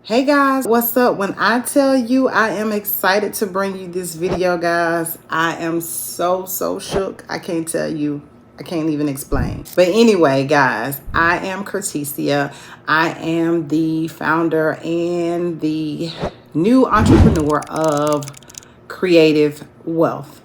Hey guys, what's up? When I tell you I am excited to bring you this video, guys, I am so shook. I can't tell you. I can't even explain. But anyway, guys, I am Curticia. I am the founder and the new entrepreneur of Creative Wealth.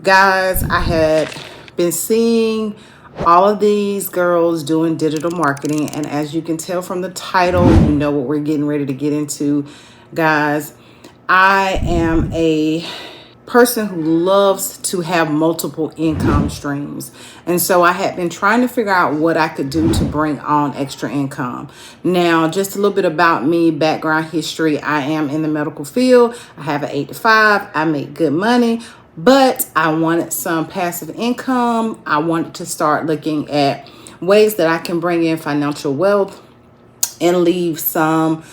Guys, I had been seeing all of these girls doing digital marketing, and as you can tell from the title, you know what we're getting ready to get into. Guys, I am a person who loves to have multiple income streams, and so I had been trying to figure out what I could do to bring on extra income. Now, just a little bit about me, background history. I am in the medical field. I have an 8 to 5. I make good money, but I wanted some passive income. I wanted to start looking at ways that I can bring in financial wealth and leave some,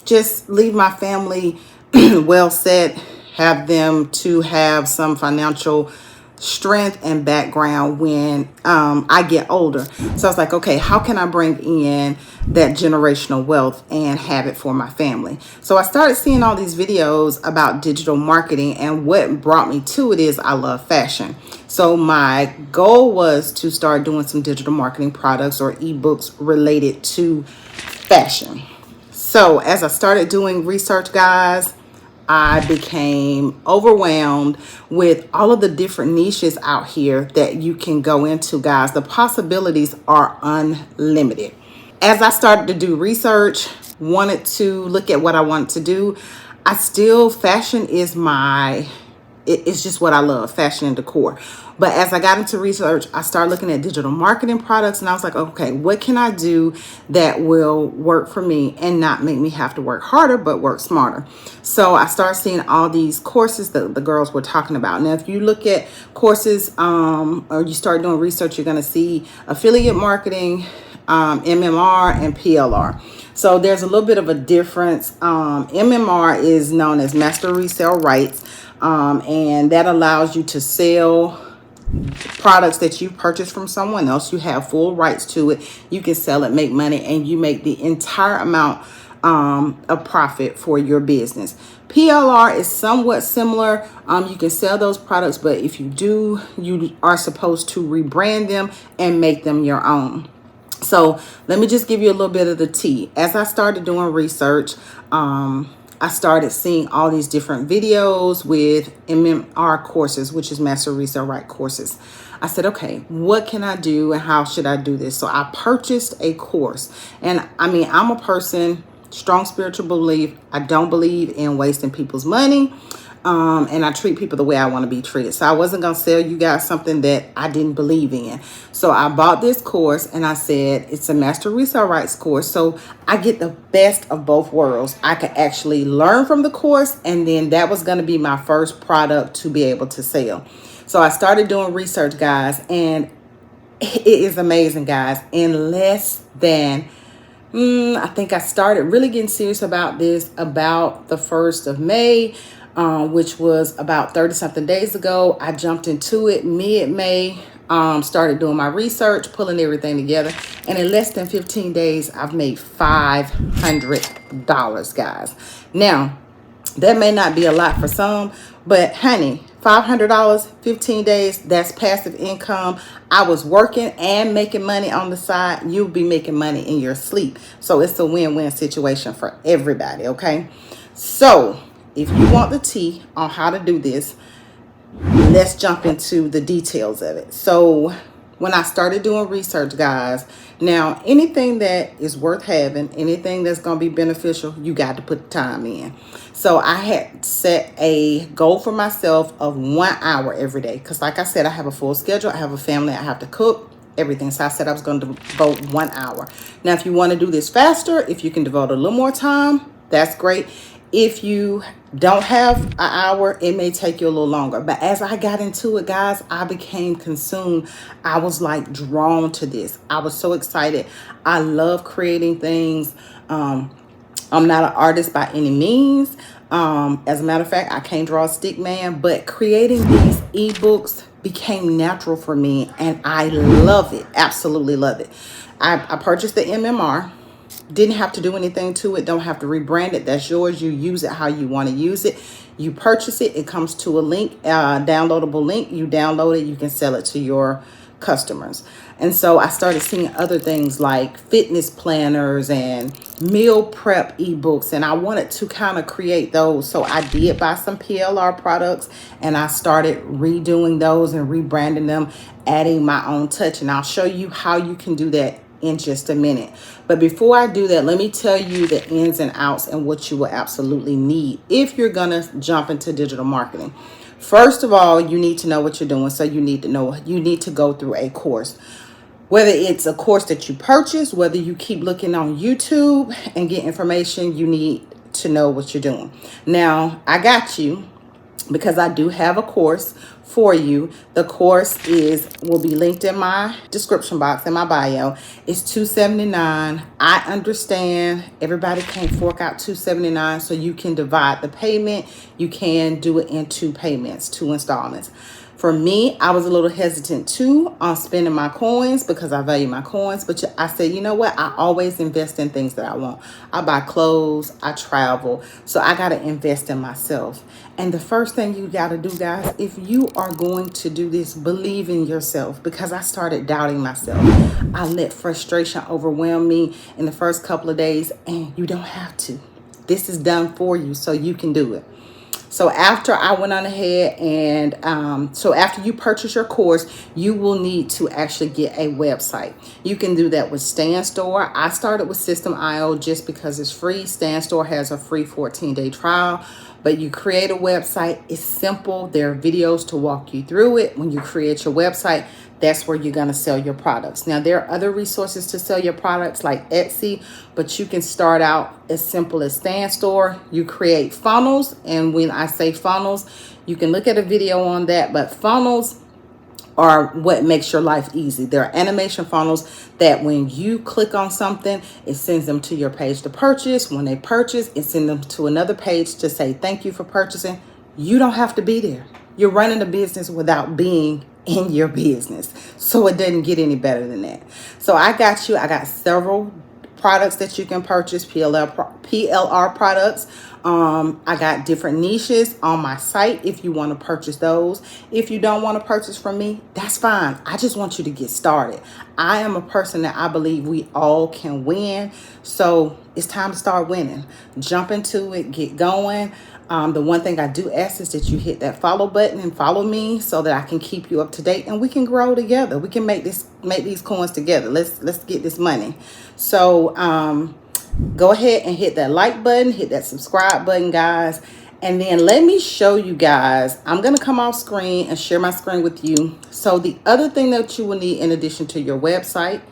just leave my family well set, have them to have some financial strength and background when I get older. So I was like, okay, how can I bring in that generational wealth and have it for my family? So I started seeing all these videos about digital marketing, and what brought me to it is I love fashion. So my goal was to start doing some digital marketing products or ebooks related to fashion. So as I started doing research, guys, I became overwhelmed with all of the different niches out here that you can go into, guys. The possibilities are unlimited. As I started to do research, wanted to look at what I wanted to do, fashion is it's just what I love, fashion and decor. But as I got into research, I started looking at digital marketing products, and I was like, okay, what can I do that will work for me and not make me have to work harder, but work smarter? So I started seeing all these courses that the girls were talking about. Now, if you look at courses or you start doing research, you're going to see affiliate marketing, MMR, and PLR. So there's a little bit of a difference. MMR is known as master resale rights. And that allows you to sell products that you purchased from someone else. You have full rights to it. You can sell it, make money, and you make the entire amount of profit for your business. PLR is somewhat similar. You can sell those products, but if you do, you are supposed to rebrand them and make them your own. So let me just give you a little bit of the tea. As I started doing research, I started seeing all these different videos with MMR courses, which is Master Resale Right courses. I said, okay, what can I do and how should I do this? So I purchased a course. And I mean, I'm a person, strong spiritual belief. I don't believe in wasting people's money. And I treat people the way I want to be treated. So I wasn't going to sell you guys something that I didn't believe in. So I bought this course, and I said, it's a master resale rights course. So I get the best of both worlds. I could actually learn from the course, and then that was going to be my first product to be able to sell. So I started doing research, guys, and it is amazing, guys. In less than I think I started really getting serious about this about the 1st of May. Which was about 30 something days ago. I jumped into it mid-May, started doing my research, pulling everything together. And in less than 15 days, I've made $500, guys. Now, that may not be a lot for some, but honey, $500, 15 days, that's passive income. I was working and making money on the side. You'll be making money in your sleep. So it's a win-win situation for everybody, okay? So if you want the tea on how to do this, let's jump into the details of it. So when I started doing research, guys, now anything that is worth having, anything that's going to be beneficial, you got to put the time in. So I had set a goal for myself of 1 hour every day. Because like I said, I have a full schedule. I have a family. I have to cook, everything. So I said I was going to devote 1 hour. Now, if you want to do this faster, if you can devote a little more time, that's great. If you don't have an hour, it may take you a little longer. But as I got into it, guys, I became consumed. I was like drawn to this. I was so excited. I love creating things. I'm not an artist by any means. As a matter of fact, I can't draw a stick man, but creating these ebooks became natural for me, and I love it. Absolutely love it. I purchased the MMR. Didn't have to do anything to it. Don't have to rebrand it. That's yours. You use it how you want to use it. You purchase it. It comes to a link, downloadable link. You download it. You can sell it to your customers. And so I started seeing other things like fitness planners and meal prep ebooks, and I wanted to kind of create those. So I did buy some PLR products, and I started redoing those and rebranding them, adding my own touch. And I'll show you how you can do that in just a minute. But before I do that, let me tell you the ins and outs and what you will absolutely need if you're gonna jump into digital marketing. First of all, you need to know what you're doing. So you need to go through a course. Whether it's a course that you purchase, whether you keep looking on YouTube and get information, you need to know what you're doing. Now, I got you, because I do have a course for you. The course will be linked in my description box in my bio. It's $279. I understand everybody can't fork out $279, so you can divide the payment. You can do it in 2 payments, 2 installments. For me, I was a little hesitant too on spending my coins because I value my coins. But I said, you know what? I always invest in things that I want. I buy clothes, I travel. So I got to invest in myself. And the first thing you got to do, guys, if you are going to do this, believe in yourself, because I started doubting myself. I let frustration overwhelm me in the first couple of days, and you don't have to. This is done for you, so you can do it. So after I went on ahead and so after you purchase your course, you will need to actually get a website. You can do that with Stanstore. I started with System.io just because it's free. Stanstore has a free 14-day trial. But you create a website. It's simple. There are videos to walk you through it. When you create your website, that's where you're going to sell your products. Now, there are other resources to sell your products like Etsy, but you can start out as simple as Stanstore. You create funnels. And when I say funnels, you can look at a video on that, but funnels are what makes your life easy. There are animation funnels that when you click on something, it sends them to your page to purchase. When they purchase, it sends them to another page to say thank you for purchasing. You don't have to be there. You're running a business without being in your business. So it doesn't get any better than that. So I got you. I got several products that you can purchase, PLR products. I got different niches on my site if you want to purchase those. If you don't want to purchase from me, that's fine. I just want you to get started. I am a person that I believe we all can win. So it's time to start winning. Jump into it, get going. The one thing I do ask is that you hit that follow button and follow me so that I can keep you up to date and we can grow together. We can make these coins together. Let's get this money. So go ahead and hit that like button, hit that subscribe button, guys. And then let me show you guys. I'm going to come off screen and share my screen with you. So the other thing that you will need in addition to your website,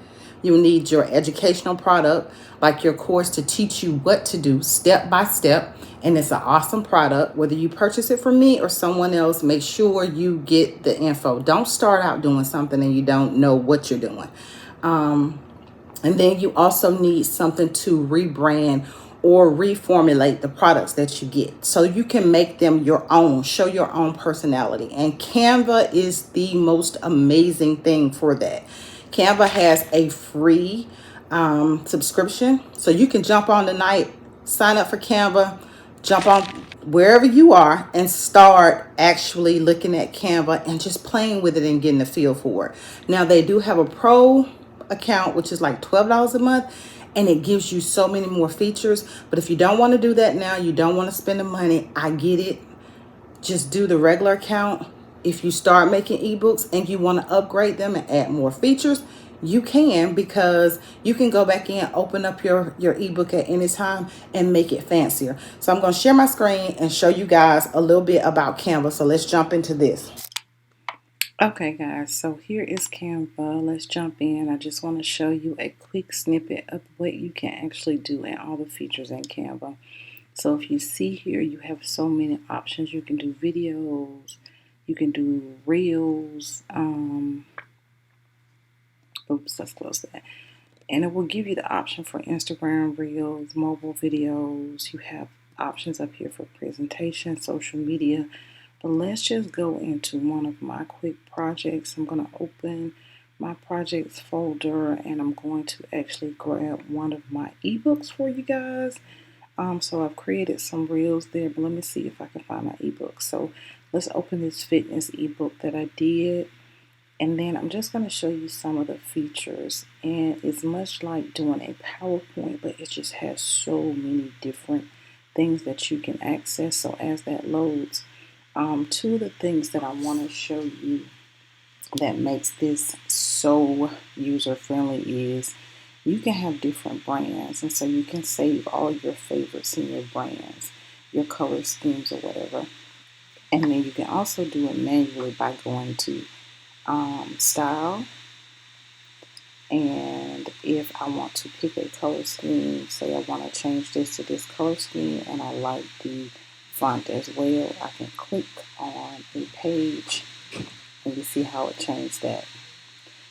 you need your educational product, like your course to teach you what to do step by step. And it's an awesome product. Whether you purchase it from me or someone else, make sure you get the info. Don't start out doing something and you don't know what you're doing. And then you also need something to rebrand or reformulate the products that you get so you can make them your own, show your own personality. And Canva is the most amazing thing for that. Canva has a free subscription, so you can jump on tonight, sign up for Canva, jump on wherever you are and start actually looking at Canva and just playing with it and getting a feel for it. Now, they do have a pro account, which is like $12 a month, and it gives you so many more features. But if you don't want to do that now, you don't want to spend the money, I get it. Just do the regular account. If you start making ebooks and you want to upgrade them and add more features, you can, because you can go back in, open up your ebook at any time and make it fancier. So I'm going to share my screen and show you guys a little bit about Canva. So let's jump into this. Okay, guys, so here is Canva. Let's jump in. I just want to show you a quick snippet of what you can actually do and all the features in Canva. So if you see here, you have so many options. You can do videos, you can do reels. Oops, let's close that. And it will give you the option for Instagram reels, mobile videos. You have options up here for presentation, social media. But let's just go into one of my quick projects. I'm going to open my projects folder, and I'm going to actually grab one of my ebooks for you guys. So I've created some reels there, but let me see if I can find my ebook. So let's open this fitness ebook that I did. And then I'm just going to show you some of the features. And it's much like doing a PowerPoint, but it just has so many different things that you can access. So as that loads, two of the things that I want to show you that makes this so user-friendly is you can have different brands. And so you can save all your favorites in your brands, your color schemes or whatever. And then you can also do it manually by going to style, and if I want to pick a color scheme, say I want to change this to this color scheme and I like the font as well, I can click on a page and you see how it changed that.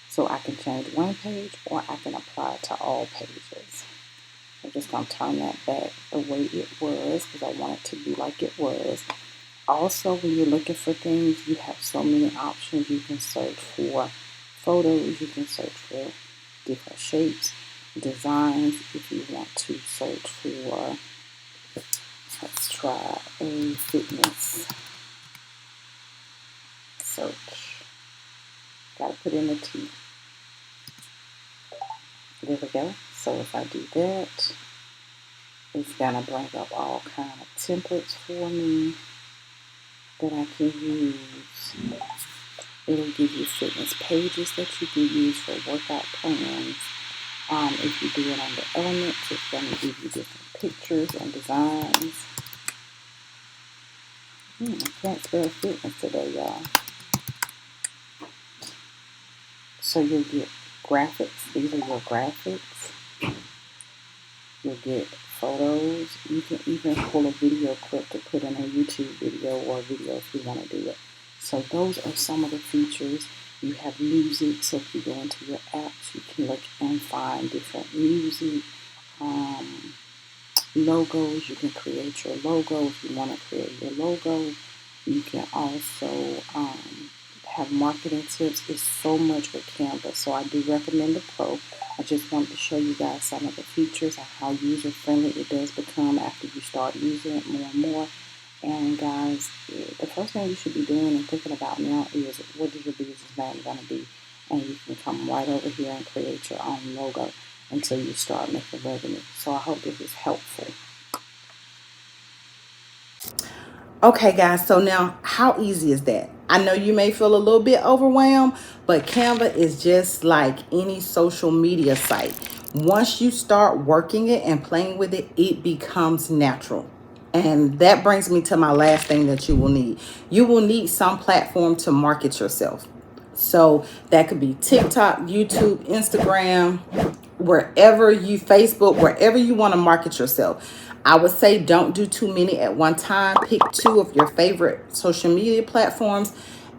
So I can change one page or I can apply it to all pages. I'm just going to turn that back the way it was because I want it to be like it was. Also, when you're looking for things, you have so many options. You can search for photos, you can search for different shapes, designs. If you want to search for, let's try a fitness search. Gotta put in the T. There we go. So if I do that, it's gonna bring up all kind of templates for me that I can use. It'll give you fitness pages that you can use for workout plans. If you do it on the elements, it's going to give you different pictures and designs. I can't spell fitness today, y'all. So you'll get graphics. These are your graphics. You'll get photos. You can even pull a video clip to put in a YouTube video or a video if you want to do it. So those are some of the features. You have music, so if you go into your apps, you can look and find different music. Logos, you can create your logo if you want to create your logo. You can also have marketing tips. It's so much with Canva, so I do recommend the Pro. I just wanted to show you guys some of the features and how user-friendly it does become after you start using it more and more. And guys, the first thing you should be doing and thinking about now is what is your business name going to be? And you can come right over here and create your own logo until you start making revenue. So I hope this is helpful. Okay, guys, so now how easy is that? I know you may feel a little bit overwhelmed, but Canva is just like any social media site. Once you start working it and playing with it, it becomes natural. And that brings me to my last thing that you will need. You will need some platform to market yourself. So that could be TikTok, YouTube, Instagram, Facebook, wherever you want to market yourself. I would say don't do too many at one time. Pick two of your favorite social media platforms.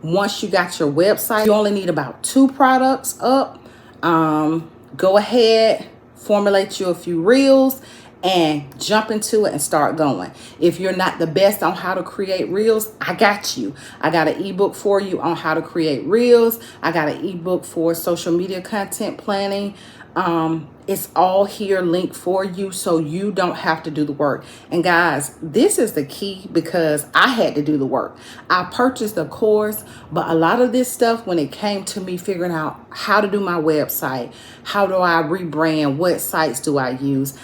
Once you got your website, you only need about 2 products up. Go ahead, formulate you a few reels and jump into it and start going. If you're not the best on how to create reels, I got you. I got an ebook for you on how to create reels. I got an ebook for social media content planning. It's all here linked for you so you don't have to do the work. And guys, this is the key because I had to do the work. I purchased a course, but a lot of this stuff, when it came to me figuring out how to do my website, how do I rebrand, what sites do I use,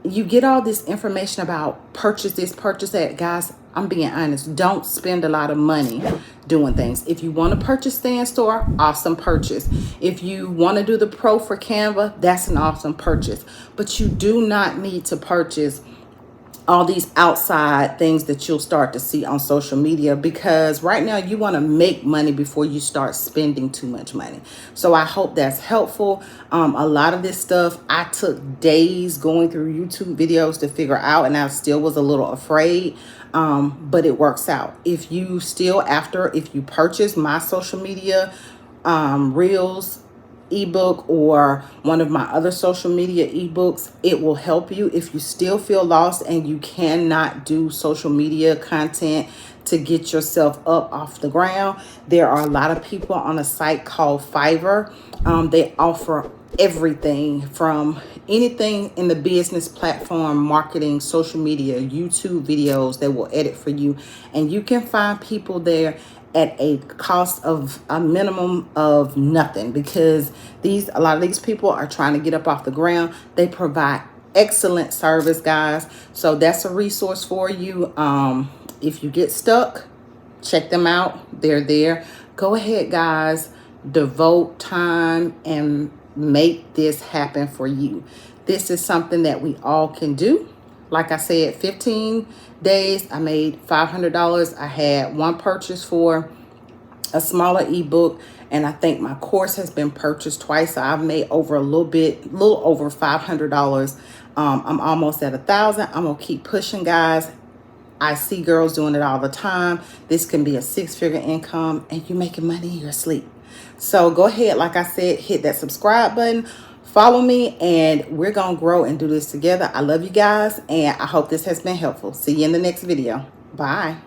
you get all this information about purchase this, purchase that. Guys, I'm being honest. Don't spend a lot of money doing things. If you want to purchase Stanstore, awesome purchase. If you want to do the Pro for Canva, that's an awesome purchase. But you do not need to purchase all these outside things that you'll start to see on social media, because right now you want to make money before you start spending too much money. So I hope that's helpful. A lot of this stuff I took days going through YouTube videos to figure out, and I still was a little afraid, but it works out. If you purchase my social media reels ebook or one of my other social media ebooks. It will help you if you still feel lost and you cannot do social media content to get yourself up off the ground. There are a lot of people on a site called Fiverr. They offer everything from anything in the business platform, marketing, social media, YouTube videos that will edit for you. And you can find people there at a cost of a minimum of nothing, because a lot of these people are trying to get up off the ground. They provide excellent service, guys. So that's a resource for you. If you get stuck, check them out. They're there. Go ahead, guys. Devote time and make this happen for you. This is something that we all can do. Like I said, 15 days, I made $500. I had one purchase for a smaller ebook, and I think my course has been purchased twice. So I've made over a little over $500. I'm almost at 1,000. I'm gonna keep pushing, guys. I see girls doing it all the time. This can be a 6-figure income, and you're making money in your sleep. So go ahead, like I said, hit that subscribe button, follow me, and we're gonna grow and do this together. I love you guys, and I hope this has been helpful. See you in the next video. Bye.